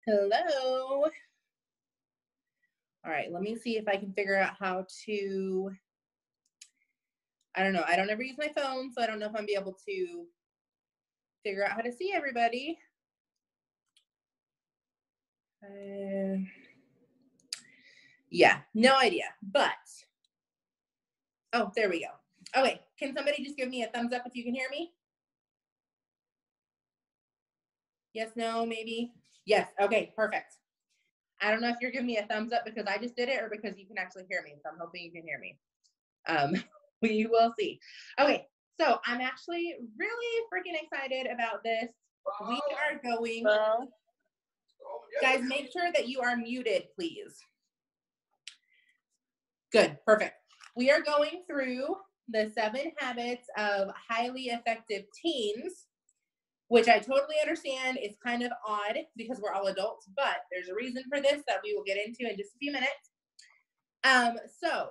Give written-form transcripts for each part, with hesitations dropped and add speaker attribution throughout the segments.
Speaker 1: Hello. All right, let me see if I can figure out how to. I don't know. I don't ever use my phone, so I don't know if I'm be able to figure out how to see everybody. Uh, yeah, no idea. But oh, there we go. Okay, can somebody just give me a thumbs up if you can hear me? Yes, no, maybe. Yes. Okay, perfect. I don't know if you're giving me a thumbs up because I just did it or because you can actually hear me. So I'm hoping you can hear me. Um, we will see. Okay, so I'm actually really freaking excited about this. We are going, guys, make sure that you are muted, please. Good, perfect. We are going through the 7 habits of highly effective teens, which I totally understand is kind of odd because we're all adults, but there's a reason for this that we will get into in just a few minutes. So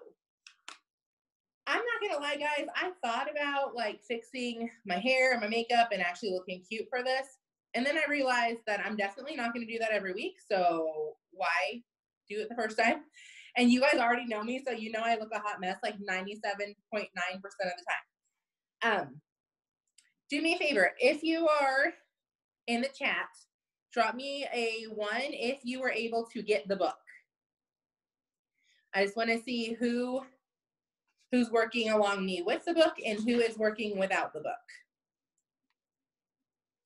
Speaker 1: I'm not gonna lie, guys. I thought about like fixing my hair and my makeup and actually looking cute for this. And then I realized that I'm definitely not gonna do that every week. So why do it the first time? And you guys already know me, so you know I look a hot mess like 97.9% of the time. Do me a favor. If you are in the chat, drop me a 1 if you were able to get the book. I just want to see who's working along me with the book and who is working without the book.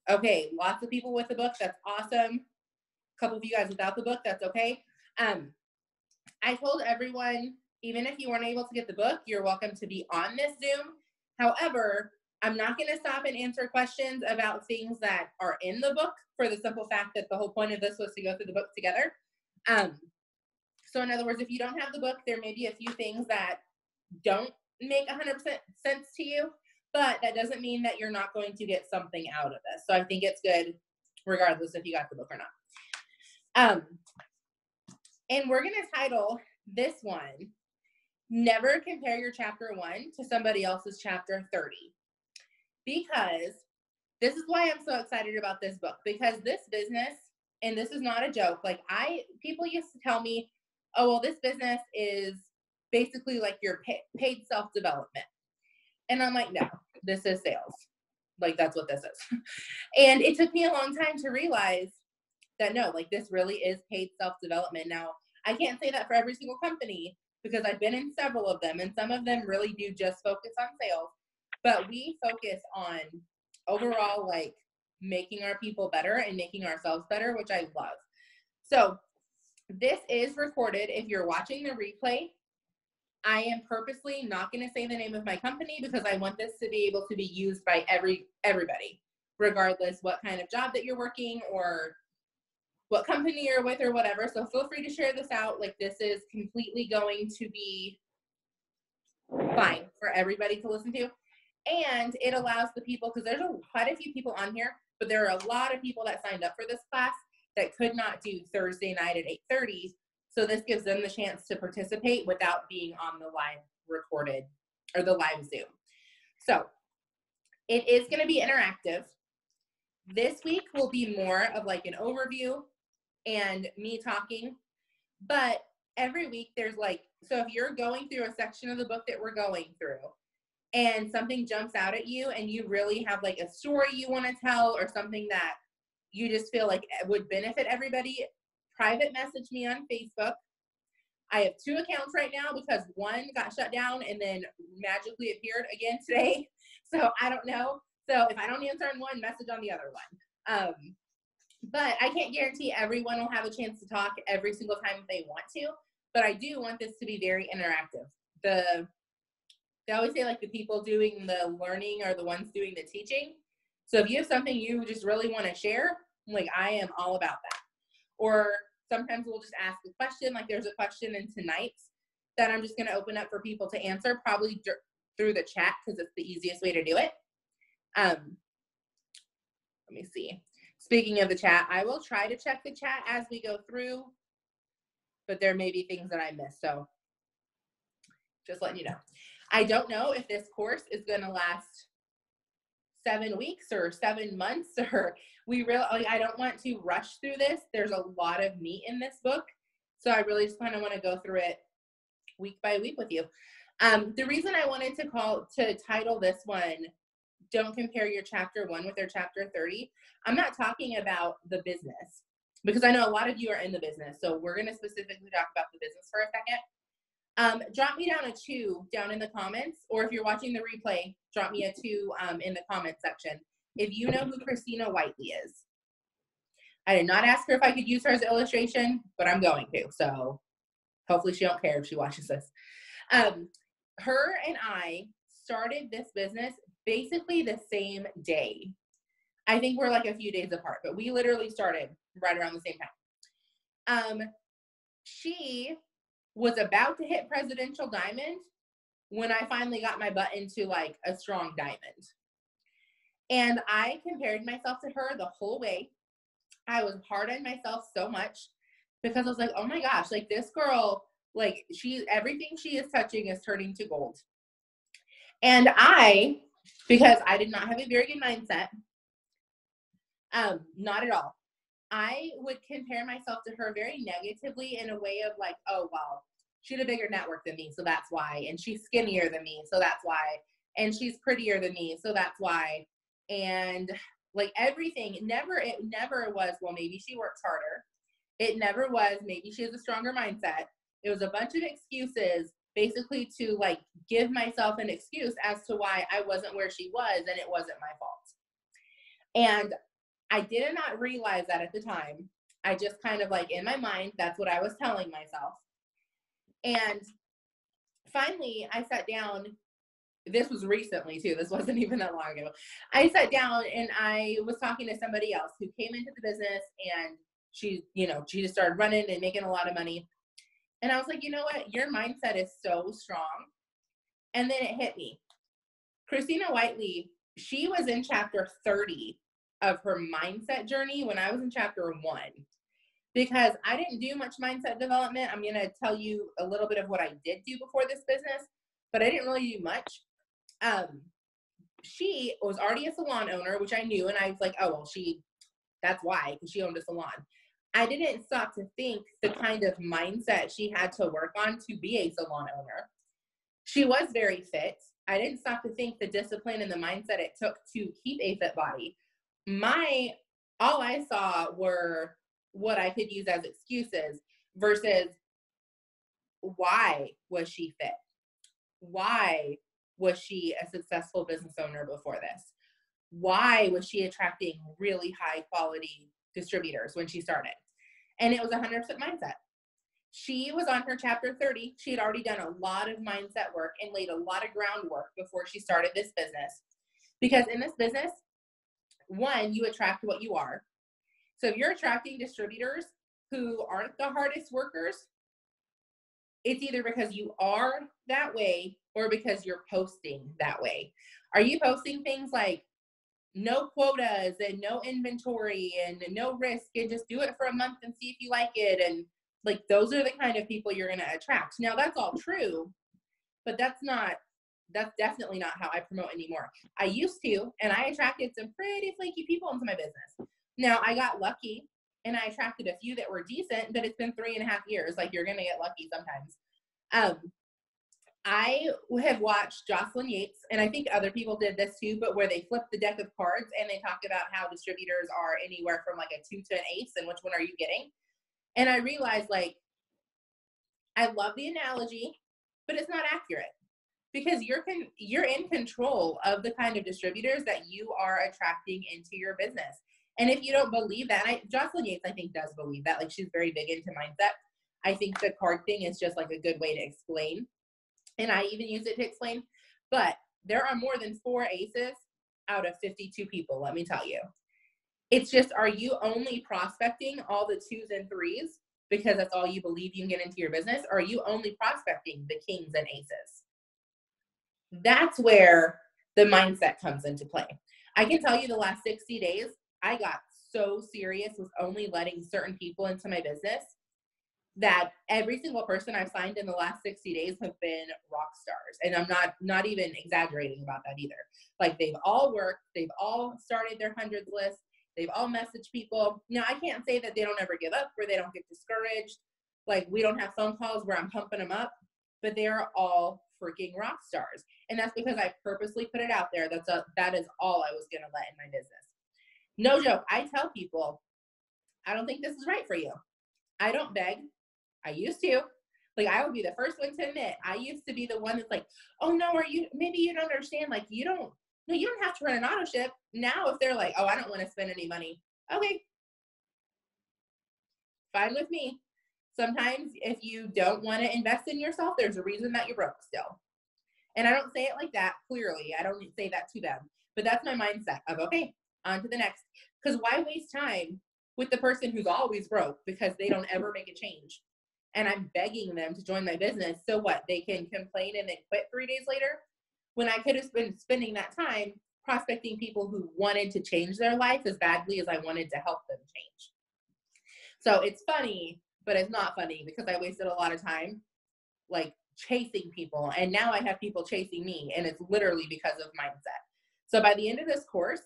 Speaker 1: Okay, lots of people with the book. That's awesome. A couple of you guys without the book. That's okay. I told everyone, even if you weren't able to get the book, you're welcome to be on this Zoom. However, I'm not going to stop and answer questions about things that are in the book for the simple fact that the whole point of this was to go through the book together. So in other words, if you don't have the book, there may be a few things that don't make 100% sense to you, but that doesn't mean that you're not going to get something out of this. So I think it's good regardless if you got the book or not. And we're going to title this one, Never Compare Your Chapter 1 to Somebody Else's Chapter 30. Because this is why I'm so excited about this book, because this business, and this is not a joke, like people used to tell me, oh, well, this business is basically like your paid self-development. And I'm like, no, this is sales. Like, that's what this is. And it took me a long time to realize that no, like this really is paid self-development. Now, I can't say that for every single company because I've been in several of them, and some of them really do just focus on sales, but we focus on overall like making our people better and making ourselves better, which I love. So this is recorded. If you're watching the replay, I am purposely not going to say the name of my company because I want this to be able to be used by everybody, regardless what kind of job that you're working or what company you're with or whatever. So feel free to share this out. Like, this is completely going to be fine for everybody to listen to. And it allows the people, because there's quite a few people on here, but there are a lot of people that signed up for this class that could not do Thursday night at 8:30. So this gives them the chance to participate without being on the live recorded or the live Zoom. So it is going to be interactive. This week will be more of like an overview and me talking, but every week there's like, so if you're going through a section of the book that we're going through and something jumps out at you and you really have like a story you want to tell or something that you just feel like would benefit everybody, private message me on Facebook. I have 2 accounts right now because one got shut down and then magically appeared again today. So I don't know. So if I don't answer on one, message on the other one. But I can't guarantee everyone will have a chance to talk every single time they want to. But I do want this to be very interactive. They always say like the people doing the learning are the ones doing the teaching. So if you have something you just really want to share, like I am all about that. Or sometimes we'll just ask a question, like there's a question in tonight's that I'm just going to open up for people to answer, probably through the chat because it's the easiest way to do it. Let me see. Speaking of the chat, I will try to check the chat as we go through, but there may be things that I missed. So just letting you know. I don't know if this course is going to last 7 weeks or 7 months, or I don't want to rush through this. There's a lot of meat in this book. So I really just kind of want to go through it week by week with you. The reason I wanted to title this one, Don't Compare Your Chapter 1 with Your Chapter 30, I'm not talking about the business, because I know a lot of you are in the business. So we're going to specifically talk about the business for a second. Drop me down a 2 down in the comments, or if you're watching the replay, drop me a 2 in the comment section if you know who Christina Whiteley is. I did not ask her if I could use her as an illustration, but I'm going to. So hopefully she don't care if she watches this. Her and I started this business basically the same day. I think we're like a few days apart, but we literally started right around the same time. She was about to hit Presidential Diamond when I finally got my butt into like a strong diamond. And I compared myself to her the whole way. I was hard on myself so much because I was like, oh my gosh, like this girl, like everything she is touching is turning to gold. And because I did not have a very good mindset, not at all. I would compare myself to her very negatively in a way of like, oh, well, she had a bigger network than me, so that's why. And she's skinnier than me, so that's why. And she's prettier than me, so that's why. And like everything, it never was, well, maybe she works harder. It never was, maybe she has a stronger mindset. It was a bunch of excuses basically to like give myself an excuse as to why I wasn't where she was and it wasn't my fault. And I did not realize that at the time. I just kind of like in my mind, that's what I was telling myself. And finally I sat down. This was recently too. This wasn't even that long ago. I sat down and I was talking to somebody else who came into the business, and she just started running and making a lot of money. And I was like, you know what? Your mindset is so strong. And then it hit me. Christina Whiteley, she was in chapter 30 of her mindset journey when I was in chapter 1. Because I didn't do much mindset development. I'm going to tell you a little bit of what I did do before this business, but I didn't really do much. She was already a salon owner, which I knew. And I was like, oh, well, that's why, because she owned a salon. I didn't stop to think the kind of mindset she had to work on to be a salon owner. She was very fit. I didn't stop to think the discipline and the mindset it took to keep a fit body. All I saw were what I could use as excuses versus why was she fit? Why was she a successful business owner before this? Why was she attracting really high quality distributors when she started? And it was 100% mindset. She was on her chapter 30. She had already done a lot of mindset work and laid a lot of groundwork before she started this business. Because in this business, one, you attract what you are. So if you're attracting distributors who aren't the hardest workers, it's either because you are that way or because you're posting that way. Are you posting things like no quotas and no inventory and no risk and just do it for a month and see if you like it? And like, those are the kind of people you're going to attract. Now that's all true, but that's definitely not how I promote anymore. I used to, and I attracted some pretty flaky people into my business. Now I got lucky and I attracted a few that were decent, but it's been 3.5 years. Like, you're going to get lucky sometimes. I have watched Jocelyn Yates, and I think other people did this too, but where they flip the deck of cards and they talk about how distributors are anywhere from like a 2 to an ace, and which one are you getting? And I realized, like, I love the analogy, but it's not accurate, because you're in control of the kind of distributors that you are attracting into your business. And if you don't believe that, Jocelyn Yates, I think, does believe that. Like, she's very big into mindset. I think the card thing is just like a good way to explain. And I even use it to explain. But there are more than 4 aces out of 52 people, let me tell you. It's just, are you only prospecting all the 2s and 3s because that's all you believe you can get into your business? Or are you only prospecting the kings and aces? That's where the mindset comes into play. I can tell you the last 60 days, I got so serious with only letting certain people into my business that every single person I've signed in the last 60 days have been rock stars. And I'm not even exaggerating about that either. Like, they've all worked, they've all started their hundreds list, they've all messaged people. Now, I can't say that they don't ever give up or they don't get discouraged. Like, we don't have phone calls where I'm pumping them up, but they are all freaking rock stars. And that's because I purposely put it out there. That is all I was going to let in my business. No joke. I tell people, I don't think this is right for you. I don't beg. I used to. Like, I would be the first one to admit, I used to be the one that's like, oh no, maybe you don't understand. Like, you don't have to run an auto ship. Now, if they're like, oh, I don't want to spend any money. Okay. Fine with me. Sometimes if you don't want to invest in yourself, there's a reason that you're broke still. And I don't say it like that, clearly. I don't say that to them. But that's my mindset of, okay, on to the next. Because why waste time with the person who's always broke because they don't ever make a change? And I'm begging them to join my business. So what? They can complain and then quit 3 days later? When I could have been spending that time prospecting people who wanted to change their life as badly as I wanted to help them change. So it's funny, but it's not funny because I wasted a lot of time like chasing people. And now I have people chasing me, and it's literally because of mindset. So by the end of this course,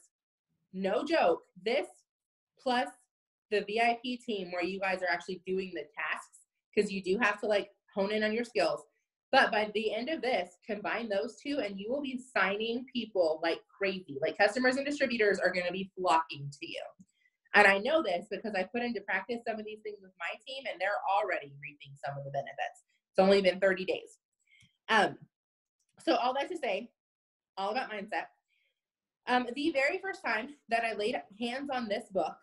Speaker 1: no joke, this plus the VIP team where you guys are actually doing the tasks, because you do have to like hone in on your skills. But by the end of this, combine those two and you will be signing people like crazy. Like, customers and distributors are going to be flocking to you. And I know this because I put into practice some of these things with my team, and they're already reaping some of the benefits. It's only been 30 days. So all that to say, all about mindset. The very first time that I laid hands on this book,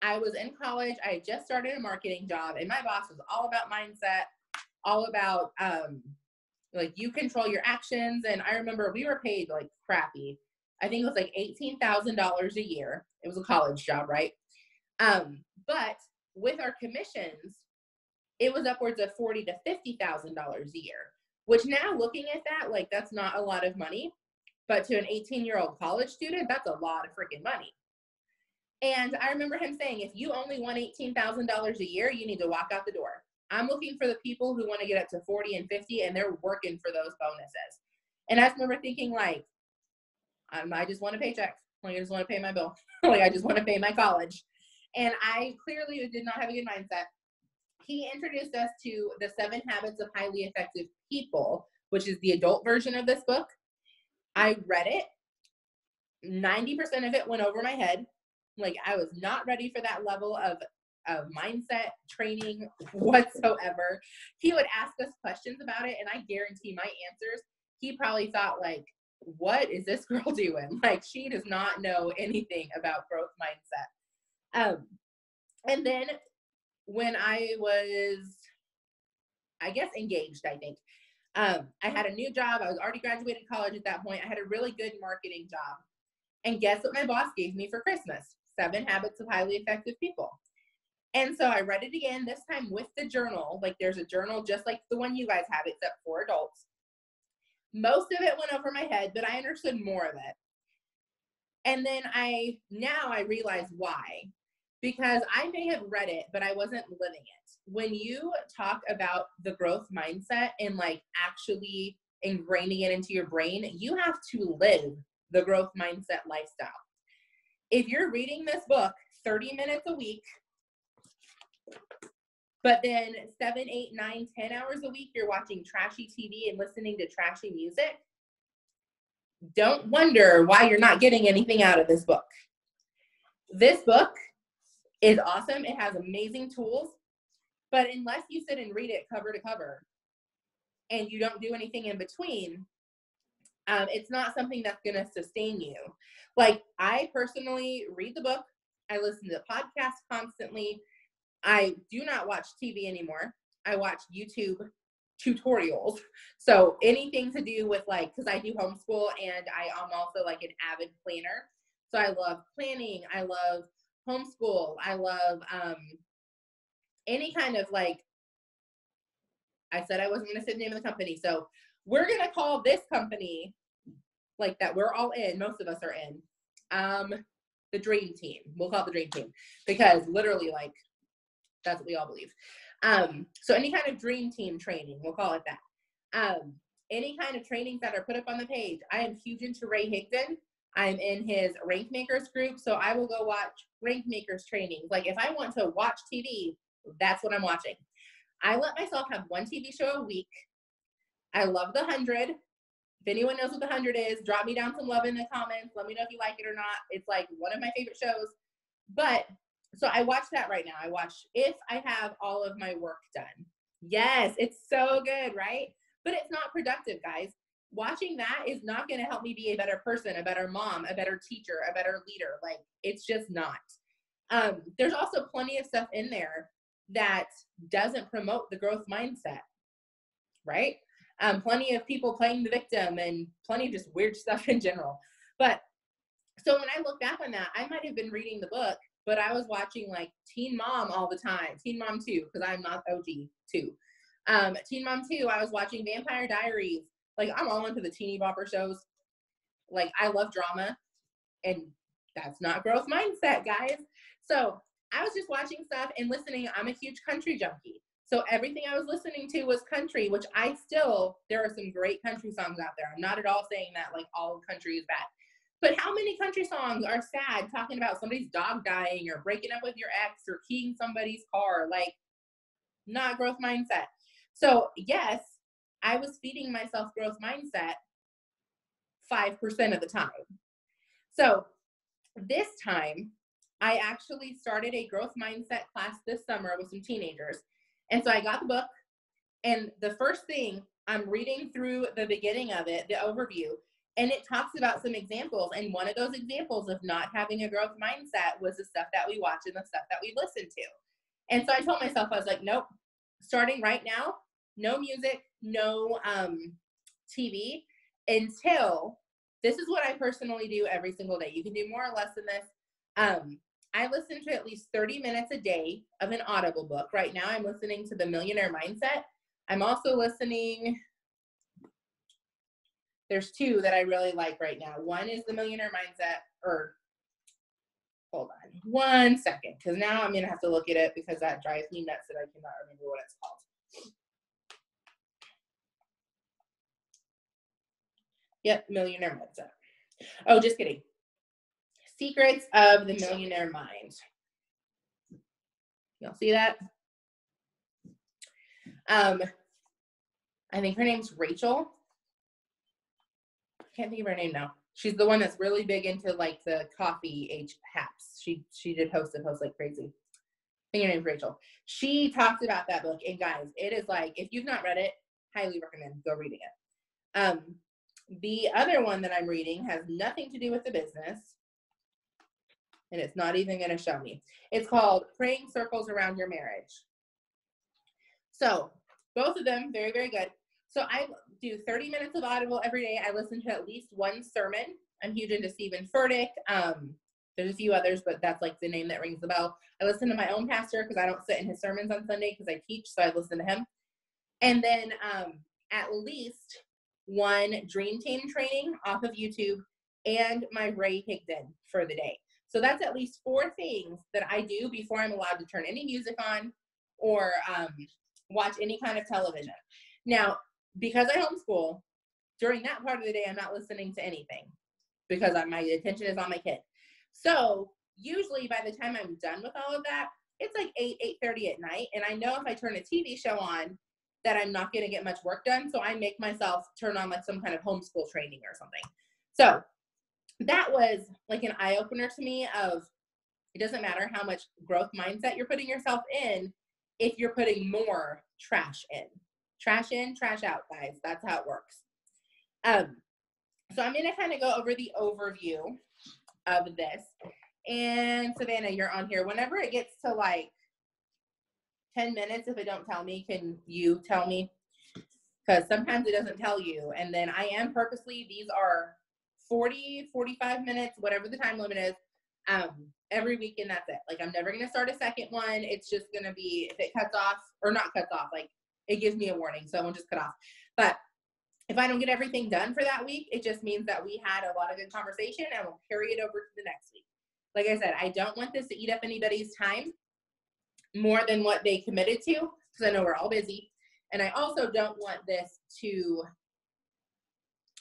Speaker 1: I was in college. I had just started a marketing job, and my boss was all about mindset, all about like, you control your actions. And I remember we were paid like crappy. I think it was like $18,000 a year. It was a college job, right? But with our commissions, it was upwards of $40,000 to $50,000 a year, which now looking at that, like, that's not a lot of money, but to an 18-year-old college student, that's a lot of freaking money. And I remember him saying, if you only want $18,000 a year, you need to walk out the door. I'm looking for the people who want to get up to 40 and 50, and they're working for those bonuses. And I remember thinking, like, I just want a paycheck. Like, I just want to pay my bill. Like, I just want to pay my college. And I clearly did not have a good mindset. He introduced us to the 7 Habits of Highly Effective People, which is the adult version of this book. I read it. 90% of it went over my head. Like, I was not ready for that level of mindset training whatsoever. He would ask us questions about it, and I guarantee my answers, he probably thought, like, what is this girl doing? Like, she does not know anything about growth mindset. And then when I was, I guess, engaged, I think, I had a new job. I was already graduated college at that point. I had a really good marketing job. And guess what my boss gave me for Christmas? 7 Habits of Highly Effective People. And so I read it again, this time with the journal. Like, there's a journal just like the one you guys have, except for adults. Most of it went over my head, but I understood more of it. And then now I realize why. Because I may have read it, but I wasn't living it. When you talk about the growth mindset and like actually ingraining it into your brain, you have to live the growth mindset lifestyle. If you're reading this book 30 minutes a week, but then 7, 8, 9, 10 hours a week, you're watching trashy TV and listening to trashy music, don't wonder why you're not getting anything out of this book. This book is awesome. It has amazing tools, but unless you sit and read it cover to cover and you don't do anything in between, it's not something that's going to sustain you. Like, I personally read the book. I listen to podcasts constantly. I do not watch TV anymore. I watch YouTube tutorials. So anything to do with, like, because I do homeschool and I am also like an avid planner. So I love planning. I love homeschool. I love any kind of, like, I said I wasn't going to say the name of the company. So we're going to call this company, like, that we're all in, most of us are in, the Dream Team. We'll call it the Dream Team because literally, like, that's what we all believe. So any kind of dream team training, we'll call it that. Any kind of trainings that are put up on the page. I am huge into Ray Higdon. I'm in his Rank Makers group, so I will go watch Rank Makers trainings. Like if I want to watch TV, that's what I'm watching. I let myself have one TV show a week. I love The 100. If anyone knows what The 100 is, drop me down some love in the comments. Let me know if you like it or not. It's like one of my favorite shows. But so I watch that right now. I watch If I Have All of My Work Done. Yes, it's so good, right? But it's not productive, guys. Watching that is not going to help me be a better person, a better mom, a better teacher, a better leader. Like, it's just not. There's also plenty of stuff in there that doesn't promote the growth mindset, right? Plenty of people playing the victim and plenty of just weird stuff in general. But so when I look back on that, I might have been reading the book, but I was watching like Teen Mom all the time. Teen Mom 2, because I'm not OG 2. Teen Mom 2, I was watching Vampire Diaries. Like, I'm all into the teeny bopper shows. Like, I love drama, and that's not growth mindset, guys. So I was just watching stuff and listening. I'm a huge country junkie. So everything I was listening to was country, which there are some great country songs out there. I'm not at all saying that like all country is bad. But how many country songs are sad, talking about somebody's dog dying or breaking up with your ex or keying somebody's car? Like, not growth mindset. So yes, I was feeding myself growth mindset 5% of the time. So this time, I actually started a growth mindset class this summer with some teenagers. And so I got the book, and the first thing, I'm reading through the beginning of it, the overview, and it talks about some examples. And one of those examples of not having a growth mindset was the stuff that we watch and the stuff that we listen to. And so I told myself, I was like, nope, starting right now, no music, no TV, until, this is what I personally do every single day. You can do more or less than this. I listen to at least 30 minutes a day of an Audible book. Right now I'm listening to The Millionaire Mindset. I'm also listening, there's two that I really like right now. One is The Millionaire Mindset, or hold on one second, because now I'm going to have to look at it because that drives me nuts that I cannot remember what it's called. Yep, Millionaire Mindset. Oh, just kidding. Secrets of the Millionaire Mind. Y'all see that? I think her name's Rachel. I can't think of her name now. She's the one that's really big into like the coffee age haps. She did post like crazy. I think her name's Rachel. She talked about that book, and guys, it is like, if you've not read it, highly recommend go reading it. The other one that I'm reading has nothing to do with the business, and it's not even going to show me. It's called Praying Circles Around Your Marriage. So both of them, very, very good. So I do 30 minutes of Audible every day. I listen to at least one sermon. I'm huge into Stephen Furtick. There's a few others, but that's like the name that rings the bell. I listen to my own pastor because I don't sit in his sermons on Sunday because I teach, so I listen to him. And then at least one Dream Team training off of YouTube and my Ray Higdon for the day. So that's at least 4 things that I do before I'm allowed to turn any music on or watch any kind of television. Now, because I homeschool, during that part of the day, I'm not listening to anything because my attention is on my kid. So usually by the time I'm done with all of that, it's like 8:30 at night. And I know if I turn a TV show on that I'm not going to get much work done. So I make myself turn on like some kind of homeschool training or something. So that was like an eye-opener to me of, it doesn't matter how much growth mindset you're putting yourself in if you're putting more trash in. Trash in, trash out, guys. That's how it works. So I'm going to kind of go over the overview of this. And Savannah, you're on here. Whenever it gets to like 10 minutes, if it don't tell me, can you tell me? Because sometimes it doesn't tell you. And then I am purposely, these are 40, 45 minutes, whatever the time limit is, every week, and that's it. Like, I'm never going to start a second one. It's just going to be, if it cuts off, or not cuts off, like, it gives me a warning, so it won't just cut off. But if I don't get everything done for that week, it just means that we had a lot of good conversation, and we'll carry it over to the next week. Like I said, I don't want this to eat up anybody's time more than what they committed to. because I know we're all busy. And I also don't want this to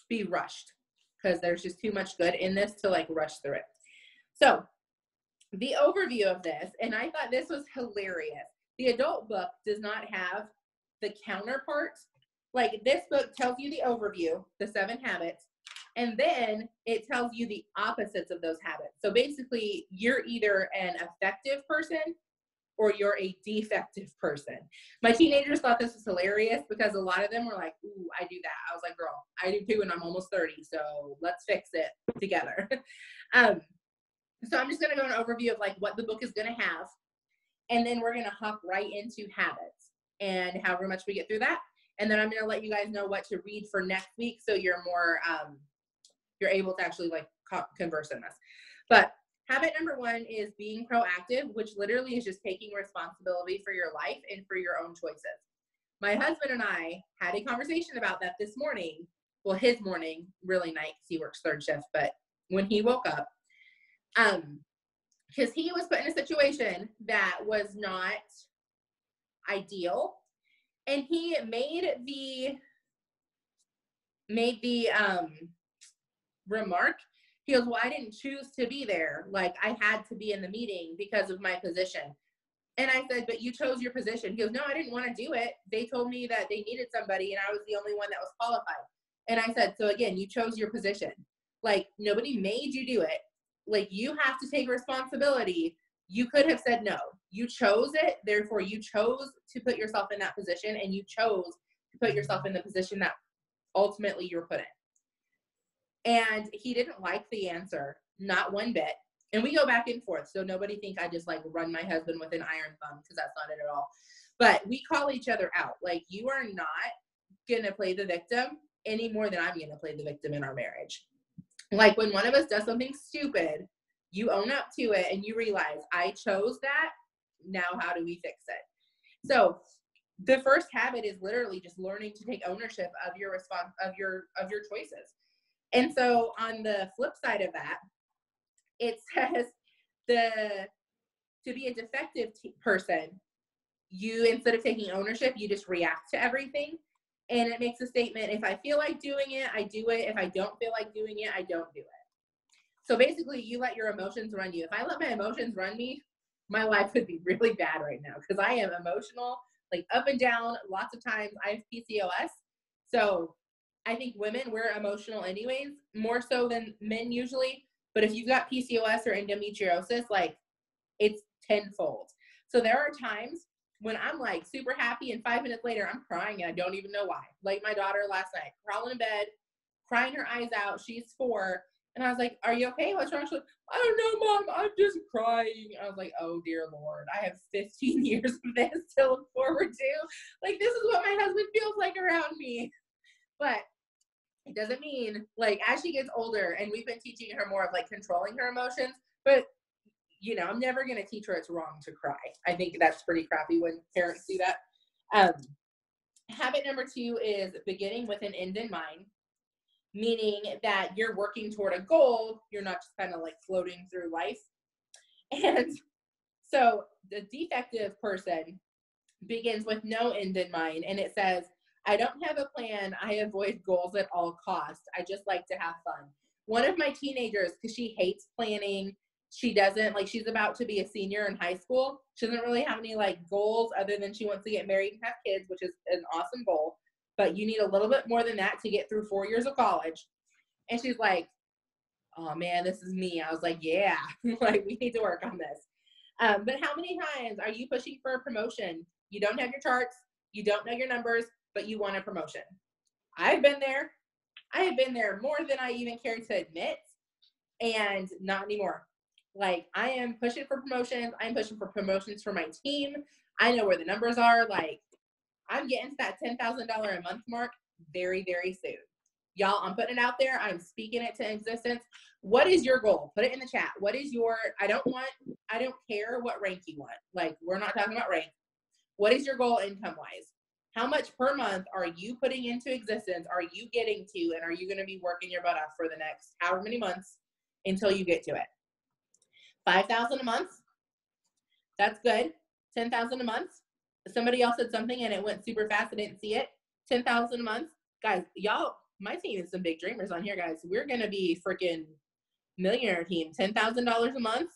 Speaker 1: be rushed because there's just too much good in this to like rush through it. So the overview of this, and I thought this was hilarious. The adult book does not have the counterparts. Like this book tells you the overview, the 7 habits, and then it tells you the opposites of those habits. So basically you're either an effective person or you're a defective person. My teenagers thought this was hilarious because a lot of them were like, ooh, I do that. I was like, girl, I do too, and I'm almost 30, so let's fix it together. So I'm just going to go an overview of like what the book is going to have, and then we're going to hop right into habits and however much we get through that. And then I'm going to let you guys know what to read for next week so you're more, you're able to actually like converse in this. But habit number 1 is being proactive, which literally is just taking responsibility for your life and for your own choices. My husband and I had a conversation about that this morning. Well, his morning, really night, because he works 3rd shift, but when he woke up, because he was put in a situation that was not ideal, and he made the remark. He goes, well, I didn't choose to be there. Like, I had to be in the meeting because of my position. And I said, but you chose your position. He goes, no, I didn't want to do it. They told me that they needed somebody, and I was the only one that was qualified. And I said, so again, you chose your position. Like, nobody made you do it. Like, you have to take responsibility. You could have said no. You chose it. Therefore, you chose to put yourself in that position, and you chose to put yourself in the position that ultimately you were put in. And he didn't like the answer, not one bit. And we go back and forth. So nobody think I just like run my husband with an iron thumb, because that's not it at all. But we call each other out. Like, you are not going to play the victim any more than I'm going to play the victim in our marriage. Like, when one of us does something stupid, you own up to it and you realize, I chose that. Now, how do we fix it? So the first habit is literally just learning to take ownership of your response, of your choices. And so on the flip side of that, it says to be a defective person, you, instead of taking ownership, you just react to everything. And it makes a statement, if I feel like doing it, I do it. If I don't feel like doing it, I don't do it. So basically, you let your emotions run you. If I let my emotions run me, my life would be really bad right now, because I am emotional, like up and down. Lots of times I have PCOS. So I think women, we're emotional anyways, more so than men usually. But if you've got PCOS or endometriosis, like, it's tenfold. So there are times when I'm like super happy, and 5 minutes later I'm crying and I don't even know why. Like my daughter last night, crawling in bed, crying her eyes out. She's 4. And I was like, are you okay? What's wrong? She's like, I don't know, Mom. I'm just crying. I was like, oh, dear Lord. I have 15 years of this to look forward to. Like, this is what my husband feels like around me. But it doesn't mean, like, as she gets older, and we've been teaching her more of like controlling her emotions, but you know, I'm never going to teach her it's wrong to cry. I think that's pretty crappy when parents do that. Habit number 2 is beginning with an end in mind, meaning that you're working toward a goal. You're not just kind of like floating through life. And so the defective person begins with no end in mind. And it says, I don't have a plan. I avoid goals at all costs. I just like to have fun. One of my teenagers, because she hates planning, she doesn't, like, she's about to be a senior in high school. She doesn't really have any like goals other than she wants to get married and have kids, which is an awesome goal. But you need a little bit more than that to get through 4 years of college. And she's like, oh man, this is me. I was like, yeah, like, we need to work on this. But how many times are you pushing for a promotion? You don't have your charts, you don't know your numbers, but you want a promotion. I've been there. I have been there more than I even care to admit, and not anymore. Like, I am pushing for promotions. I'm pushing for promotions for my team. I know where the numbers are. Like, I'm getting to that $10,000 a month mark very, very soon. Y'all, I'm putting it out there. I'm speaking it to existence. What is your goal? Put it in the chat. What is your, I don't care what rank you want. Like, we're not talking about rank. What is your goal income-wise? How much per month are you putting into existence? Are you getting to, and are you going to be working your butt off for the next however many months until you get to it? 5,000 a month? That's good. 10,000 a month? somebody else said something and it went super fast. I didn't see it. 10,000 a month. Guys, y'all, my team is some big dreamers on here, guys. We're going to be freaking millionaire team. $10,000 a month.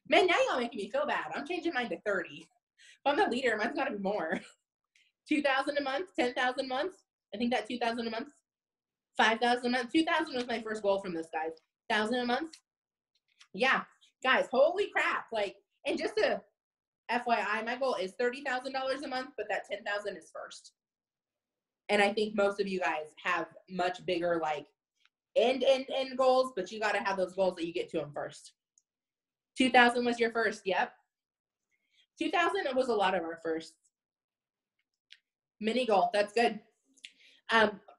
Speaker 1: Man, now y'all making me feel bad. I'm changing mine to 30. If I'm the leader, mine's got to be more. 2,000 a month, 10,000 a month. I think that 2,000 a month, 5,000 a month. 2,000 was my first goal from this, guys. 1,000 a month. Yeah, guys, holy crap. Like, and just a FYI, my goal is $30,000 a month, but that 10,000 is first. And I think most of you guys have much bigger, like, end goals, but you got to have those goals that you get to them first. 2,000 was your first. Yep. 2,000 was a lot of our firsts. Mini goal. That's good.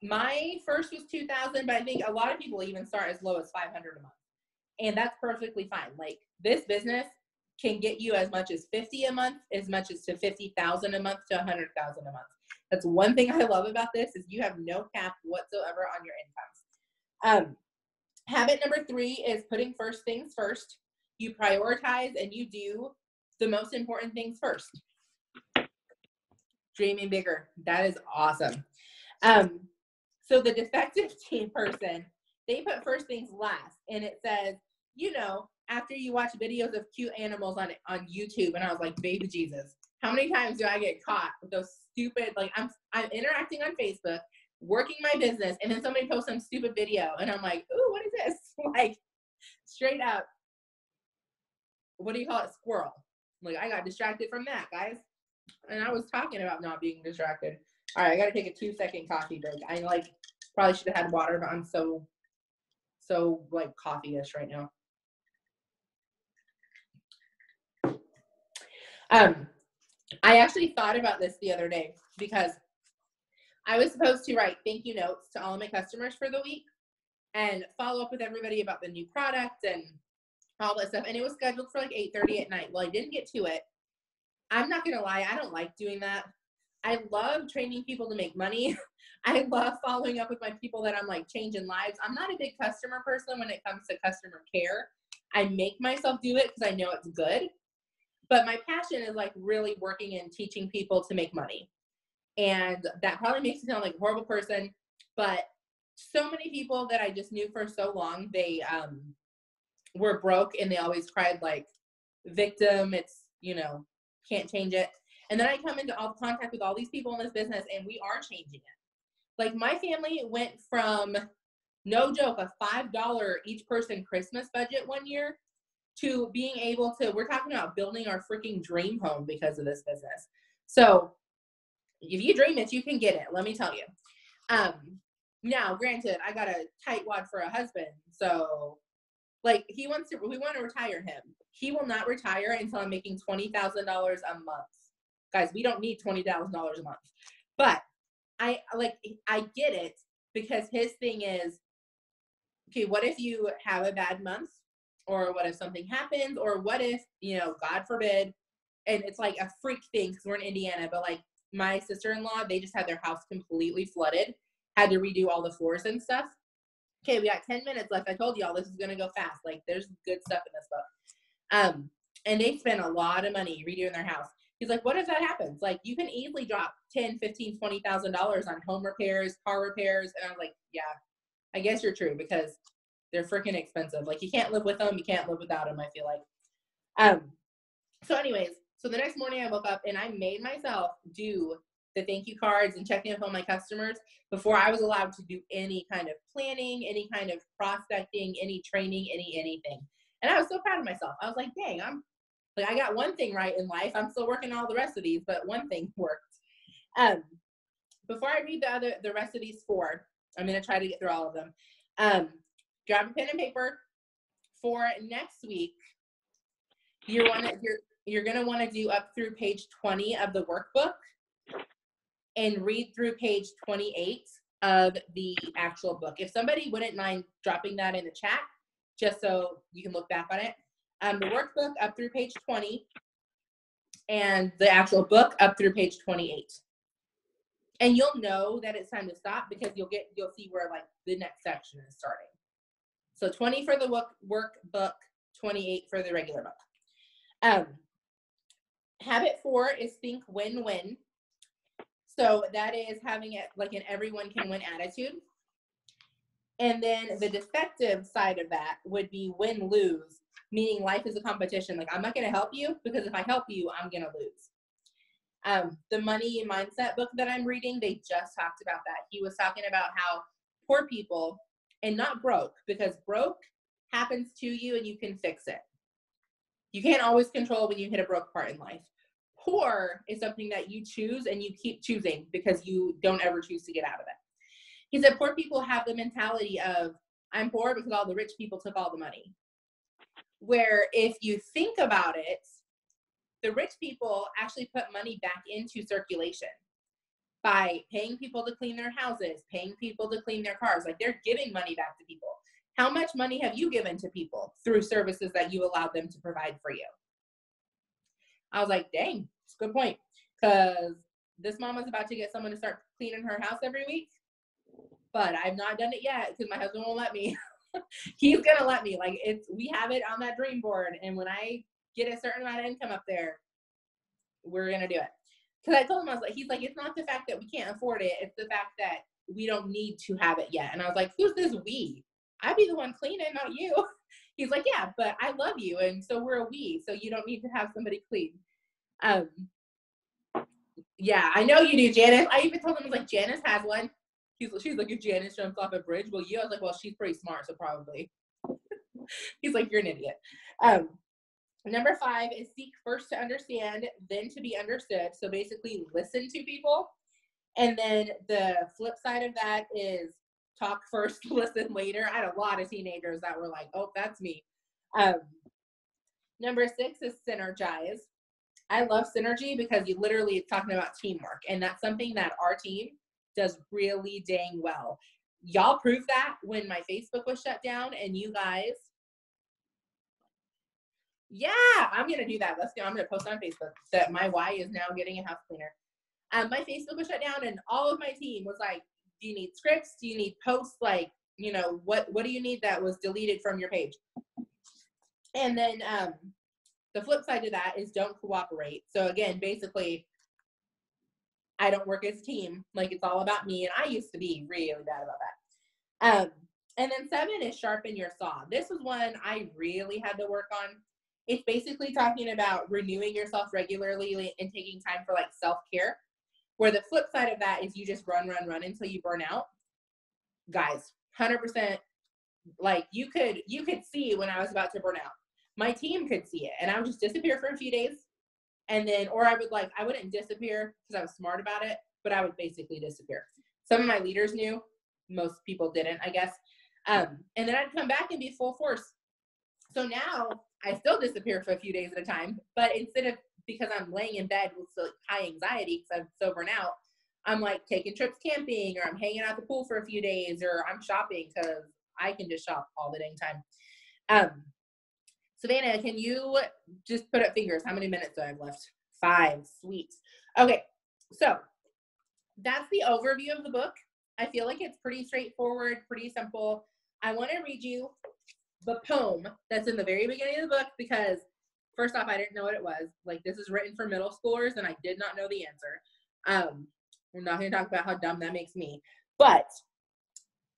Speaker 1: My first was 2,000, but I think a lot of people even start as low as 500 a month. And that's perfectly fine. Like, this business can get you as much as 50 a month, as much as to 50,000 a month to 100,000 a month. That's one thing I love about this is you have no cap whatsoever on your incomes. Habit number 3 is putting first things first. You prioritize and you do the most important things first. Dreaming bigger. That is awesome. So the defective team person, they put first things last. And it says, you know, after you watch videos of cute animals on YouTube, and I was like, baby Jesus, how many times do I get caught with those stupid, like, I'm interacting on Facebook, working my business, and then somebody posts some stupid video, and I'm like, ooh, what is this? Like, straight up, what do you call it? Squirrel. Like, I got distracted from that, guys. And I was talking about not being distracted. All right, I got to take a 2-second coffee break. I, like, probably should have had water, but I'm so like, coffee-ish right now. I actually thought about this the other day because I was supposed to write thank you notes to all of my customers for the week and follow up with everybody about the new product and all that stuff. And it was scheduled for like 8:30 at night. Well, I didn't get to it. I'm not going to lie. I don't like doing that. I love training people to make money. I love following up with my people that I'm like changing lives. I'm not a big customer person when it comes to customer care. I make myself do it because I know it's good. But my passion is like really working and teaching people to make money. And that probably makes me sound like a horrible person, but so many people that I just knew for so long, they were broke and they always cried like victim. It's, you know, can't change it. And then I come into all contact with all these people in this business and we are changing it. Like, my family went from, no joke, a $5 each person Christmas budget one year to being able to, we're talking about building our freaking dream home because of this business. So if you dream it, you can get it. Let me tell you. Now, granted, I got a tightwad for a husband. So, like, we want to retire him. He will not retire until I'm making $20,000 a month. Guys, we don't need $20,000 a month. But I get it because his thing is, okay, what if you have a bad month? Or what if something happens? Or what if, you know, God forbid, and it's like a freak thing because we're in Indiana, but like my sister-in-law, they just had their house completely flooded, had to redo all the floors and stuff. Okay, we got 10 minutes left. I told y'all this is going to go fast. Like, there's good stuff in this book. And they spent a lot of money redoing their house. He's like, what if that happens? Like, you can easily drop $10,000, $15,000, $20,000 on home repairs, car repairs. And I was like, yeah, I guess you're true because they're freaking expensive. Like, you can't live with them. You can't live without them, I feel like. So anyways, so the next morning I woke up and I made myself do the thank you cards and check in with all my customers before I was allowed to do any kind of planning, any kind of prospecting, any training, anything. And I was so proud of myself. I was like, dang, I got one thing right in life. I'm still working on all the rest of these, but one thing worked. Before I read the rest of these 4, I'm going to try to get through all of them. Grab a pen and paper. For next week, you're going to want to do up through page 20 of the workbook and read through page 28 of the actual book. If somebody wouldn't mind dropping that in the chat, just so you can look back on it. The workbook up through page 20 and the actual book up through page 28. And you'll know that it's time to stop because you'll see where like the next section is starting. So 20 for the workbook, 28 for the regular book. Habit 4 is think win-win. So that is having it like an everyone can win attitude. And then the defective side of that would be win-lose, meaning life is a competition. Like, I'm not going to help you because if I help you, I'm going to lose. The Money Mindset book that I'm reading, they just talked about that. He was talking about how poor people, and not broke, because broke happens to you and you can fix it. You can't always control when you hit a broke part in life. Poor is something that you choose and you keep choosing because you don't ever choose to get out of it. He said poor people have the mentality of, I'm poor because all the rich people took all the money. Where if you think about it, the rich people actually put money back into circulation by paying people to clean their houses, paying people to clean their cars. Like, they're giving money back to people. How much money have you given to people through services that you allowed them to provide for you? I was like, dang, it's a good point. Because this mama's about to get someone to start cleaning her house every week. But I've not done it yet because my husband won't let me. He's going to let me. Like, we have it on that dream board. And when I get a certain amount of income up there, we're going to do it. Because I told him, I was like, he's like, it's not the fact that we can't afford it. It's the fact that we don't need to have it yet. And I was like, who's this we? I'd be the one cleaning, not you. He's like, yeah, but I love you. And so we're a we. So you don't need to have somebody clean. Yeah, I know you do, Janice. I even told him, I was like, Janice has one. She's like, if Janice jumps off a bridge, well, you? I was like, well, she's pretty smart, so probably. He's like, you're an idiot. Number 5 is seek first to understand, then to be understood. So basically listen to people. And then the flip side of that is talk first, listen later. I had a lot of teenagers that were like, oh, that's me. Number 6 is synergize. I love synergy because you literally talking about teamwork. And that's something that our team does really dang well. Y'all proved that when my Facebook was shut down, and you guys, yeah, I'm going to do that. I'm going to post on Facebook that my Y is now getting a house cleaner. My Facebook was shut down, and all of my team was like, do you need scripts? Do you need posts? Like, you know, what do you need that was deleted from your page? And then the flip side to that is don't cooperate. So again, basically, I don't work as a team. Like, it's all about me. And I used to be really bad about that. And then 7 is sharpen your saw. This was one I really had to work on. It's basically talking about renewing yourself regularly and taking time for like self-care, where the flip side of that is you just run until you burn out. Guys, 100%, like you could see when I was about to burn out. My team could see it, and I would just disappear for a few days. And then, or I wouldn't disappear because I was smart about it, but I would basically disappear. Some of my leaders knew, most people didn't, I guess. And then I'd come back and be full force. So now I still disappear for a few days at a time, but instead of, because I'm laying in bed with high anxiety because I'm so burnt out, I'm like taking trips camping, or I'm hanging out at the pool for a few days, or I'm shopping because I can just shop all the dang time. Savannah, can you just put up fingers? How many minutes do I have left? 5. Sweet. Okay, so that's the overview of the book. I feel like it's pretty straightforward, pretty simple. I want to read you the poem that's in the very beginning of the book because, first off, I didn't know what it was. Like, this is written for middle schoolers, and I did not know the answer. We're not going to talk about how dumb that makes me, but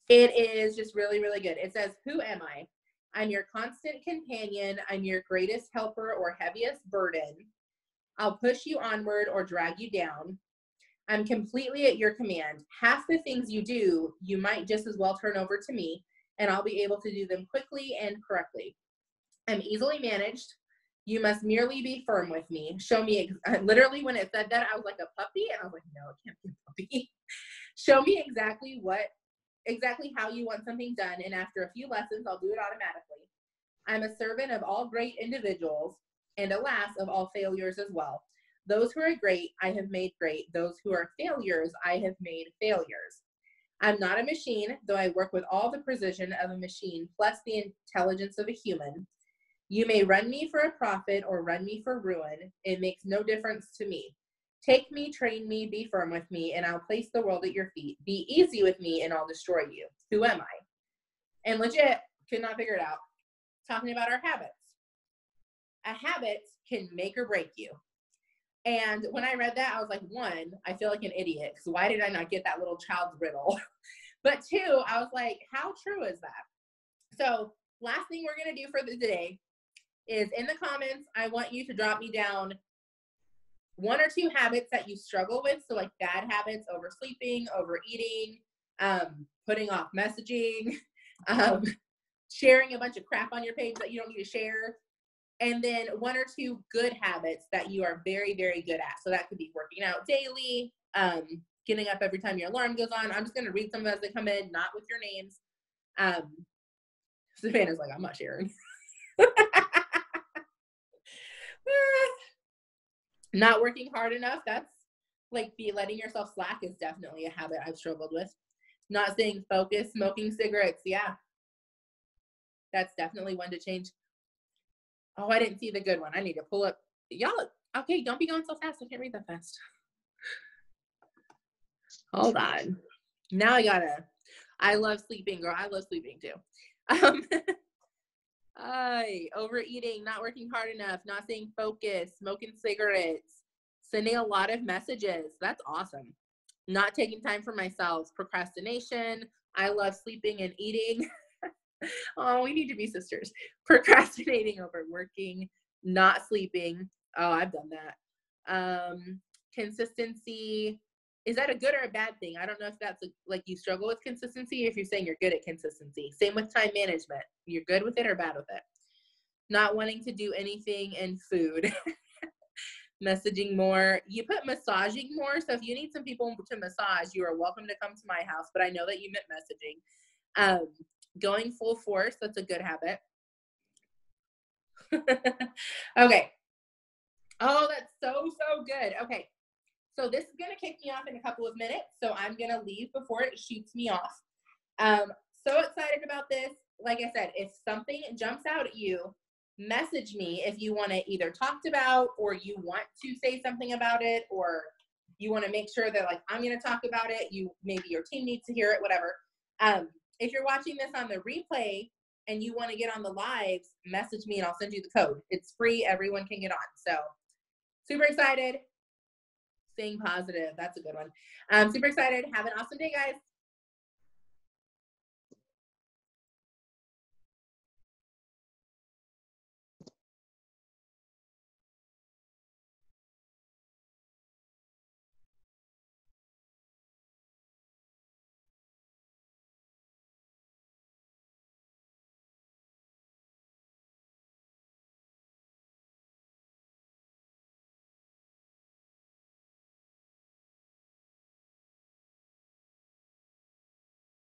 Speaker 1: it is just really, really good. It says, who am I? I'm your constant companion. I'm your greatest helper or heaviest burden. I'll push you onward or drag you down. I'm completely at your command. Half the things you do, you might just as well turn over to me, and I'll be able to do them quickly and correctly. I'm easily managed. You must merely be firm with me. Show me, literally when it said that, I was like a puppy, and I was like, no, it can't be a puppy. Show me exactly how you want something done, and after a few lessons, I'll do it automatically. I'm a servant of all great individuals, and alas, of all failures as well. Those who are great, I have made great. Those who are failures, I have made failures. I'm not a machine, though I work with all the precision of a machine, plus the intelligence of a human. You may run me for a profit or run me for ruin. It makes no difference to me. Take me, train me, be firm with me, and I'll place the world at your feet. Be easy with me, and I'll destroy you. Who am I? And legit, could not figure it out. Talking about our habits. A habit can make or break you. And when I read that, I was like, one, I feel like an idiot because why did I not get that little child's riddle? But two, I was like, how true is that? So last thing we're going to do for the day is in the comments, I want you to drop me down 1 or 2 habits that you struggle with. So like bad habits, oversleeping, overeating, putting off messaging, sharing a bunch of crap on your page that you don't need to share. And then 1 or 2 good habits that you are very, very good at. So that could be working out daily, getting up every time your alarm goes on. I'm just going to read some of them as they come in, not with your names. Savannah's like, I'm not sharing. Not working hard enough. That's like letting yourself slack is definitely a habit I've struggled with. Not staying focused, smoking cigarettes. Yeah. That's definitely one to change. Oh, I didn't see the good one. I need to pull up. Y'all, okay, don't be going so fast. I can't read that fast. Hold on. Now I love sleeping, girl. I love sleeping too. Overeating, not working hard enough, not staying focused, smoking cigarettes, sending a lot of messages. That's awesome. Not taking time for myself, procrastination. I love sleeping and eating. Oh, we need to be sisters. Procrastinating over working, not sleeping. Oh, I've done that. Consistency. Is that a good or a bad thing? I don't know if that's like you struggle with consistency, if you're saying you're good at consistency. Same with time management. You're good with it or bad with it? Not wanting to do anything in food. Messaging more. You put massaging more. So if you need some people to massage, you are welcome to come to my house. But I know that you meant messaging. Going full force. That's a good habit. Okay. Oh, that's so good. Okay. So this is going to kick me off in a couple of minutes. So I'm going to leave before it shoots me off. So excited about this. Like I said, if something jumps out at you, message me if you want to either talk about, or you want to say something about it, or you want to make sure that like I'm going to talk about it. Maybe your team needs to hear it, whatever. If you're watching this on the replay and you want to get on the lives, message me and I'll send you the code. It's free. Everyone can get on. So super excited. Staying positive. That's a good one. I'm super excited. Have an awesome day, guys.